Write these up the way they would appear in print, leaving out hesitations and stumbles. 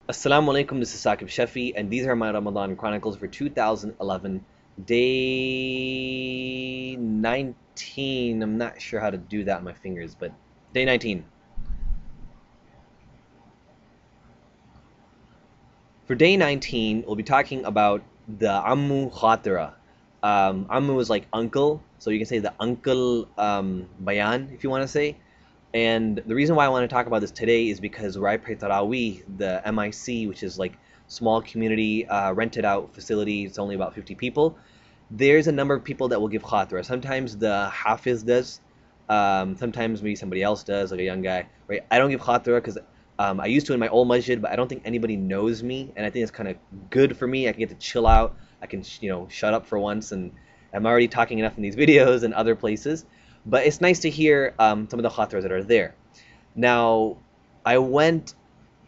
Assalamu alaikum, this is SaqibSaab, and these are my Ramadan Chronicles for 2011, day 19. I'm not sure how to do that on my fingers, but day 19. For day 19, we'll be talking about the Ammu Khatirah. Ammu is like uncle, so you can say the uncle bayan if you want to say. And the reason why I want to talk about this today is because where I pray Tarawih, the MIC, which is like small community rented out facility, it's only about 50 people. There's a number of people that will give khatira. Sometimes the hafiz does, sometimes maybe somebody else does, like a young guy, right? I don't give khatira because I used to in my old masjid, but I don't think anybody knows me, and I think it's kind of good for me. I can get to chill out. I can, shut up for once, and I'm already talking enough in these videos and other places. But it's nice to hear some of the khatiras that are there. Now, I went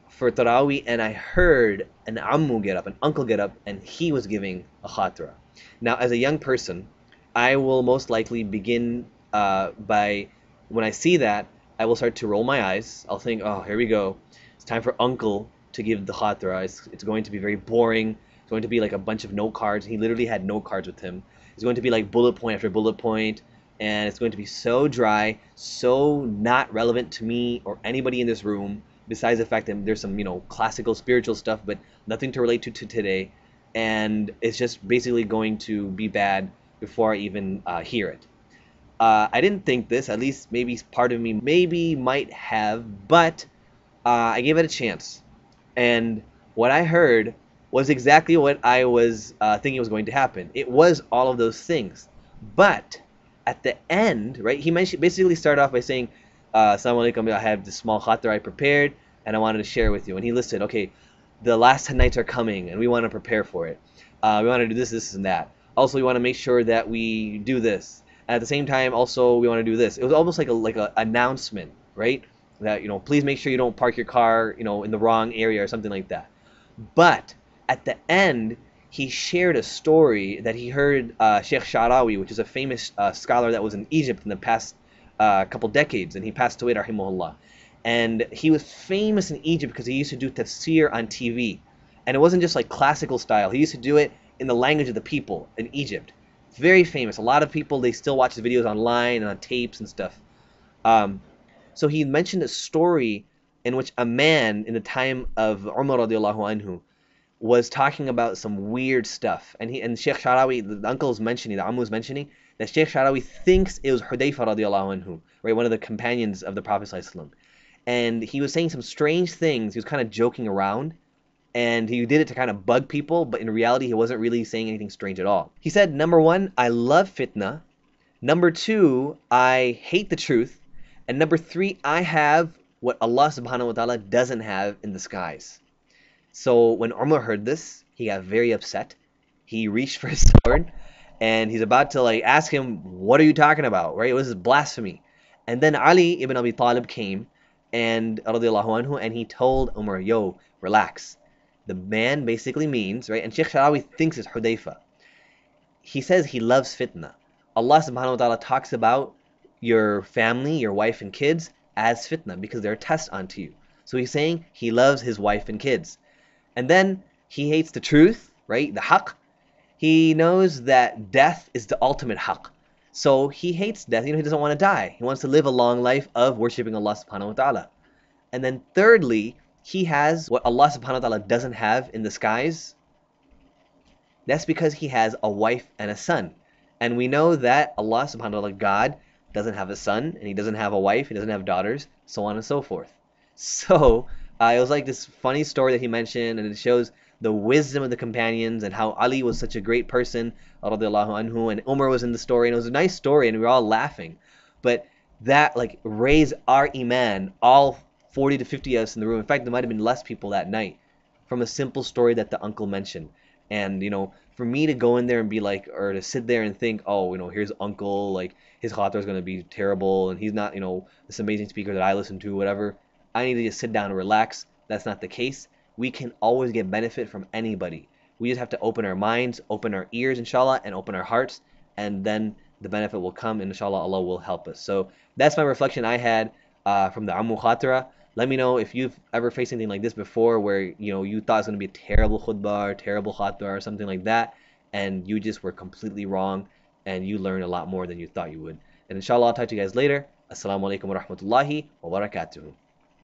for Tarawih and I heard an Ammu get up, an uncle get up, and he was giving a khatira. Now, as a young person, I will most likely begin by, when I see that, I will start to roll my eyes. I'll think, oh, here we go. It's time for uncle to give the khatira. It's going to be very boring. It's going to be like a bunch of note cards. He literally had note cards with him. It's going to be like bullet point after bullet point, and it's going to be so dry, so not relevant to me or anybody in this room, besides the fact that there's some, classical spiritual stuff, but nothing to relate to today. And it's just basically going to be bad before I even hear it. I didn't think this, at least maybe part of me maybe might have, but I gave it a chance. And what I heard was exactly what I was thinking was going to happen. It was all of those things. But at the end, right, he mentioned, basically started off by saying, Assalamu alaikum, I have this small khatir I prepared, and I wanted to share with you. And he listed, okay, the last 10 nights are coming, and we want to prepare for it. We want to do this, this, and that. Also, we want to make sure that we do this. And at the same time, also, we want to do this. It was almost like a announcement, right? That, please make sure you don't park your car, in the wrong area or something like that. But at the end, he shared a story that he heard Sheikh Sha'rawi, which is a famous scholar that was in Egypt in the past couple decades, and he passed away, rahimahullah. And he was famous in Egypt because he used to do tafsir on TV. And it wasn't just like classical style. He used to do it in the language of the people in Egypt. Very famous. A lot of people, they still watch his videos online and on tapes and stuff. So he mentioned a story in which a man in the time of Umar radiallahu anhu was talking about some weird stuff. And Sheikh Sha'rawi, the uncle is mentioning, the Ammu is mentioning, that Sheikh Sha'rawi thinks it was Hudayfa radiallahu anhu, right, one of the companions of the Prophet sallallahu alaihi wasallam. And he was saying some strange things. He was kind of joking around, and he did it to kind of bug people, but in reality, he wasn't really saying anything strange at all. He said, number one, I love fitna. Number two, I hate the truth. And number three, I have what Allah subhanahu wa ta'ala doesn't have in the skies. So when Umar heard this, he got very upset. He reached for his sword, and he's about to like ask him, what are you talking about, right? It was blasphemy. And then Ali ibn Abi Talib came, and radiallahu anhu, and he told Umar, yo, relax. The man basically means, right, and Sheikh Sha'rawi thinks it's Hudayfa. He says he loves fitna. Allah subhanahu wa ta'ala talks about your family, your wife and kids as fitna because they're a test onto you. So he's saying he loves his wife and kids. And then he hates the truth, right, the haqq. He knows that death is the ultimate haqq. So he hates death. He doesn't want to die. He wants to live a long life of worshipping Allah subhanahu wa ta'ala. And then thirdly, he has what Allah subhanahu wa ta'ala doesn't have in the skies. That's because he has a wife and a son. And we know that Allah subhanahu wa ta'ala, God, doesn't have a son, and he doesn't have a wife, he doesn't have daughters, so on and so forth. So it was like this funny story that he mentioned, and it shows the wisdom of the companions and how Ali was such a great person, radiallahu anhu, and Umar was in the story, and it was a nice story, and we were all laughing. But that like raised our iman, all 40 to 50 of us in the room. In fact, there might have been less people that night from a simple story that the uncle mentioned. And for me to go in there and be like, or to sit there and think, oh, here's uncle, like his khatir is going to be terrible, and he's not, this amazing speaker that I listen to, whatever. I need to just sit down and relax. That's not the case. We can always get benefit from anybody. We just have to open our minds, open our ears, inshallah, and open our hearts, and then the benefit will come, and inshallah, Allah will help us. So that's my reflection I had from the Ammu Khatira. Let me know if you've ever faced anything like this before, where you thought it was going to be a terrible khutbah or terrible khatwa or something like that, and you just were completely wrong, and you learned a lot more than you thought you would. And inshallah, I'll talk to you guys later. Assalamu alaikum wa rahmatullahi wa barakatuhu.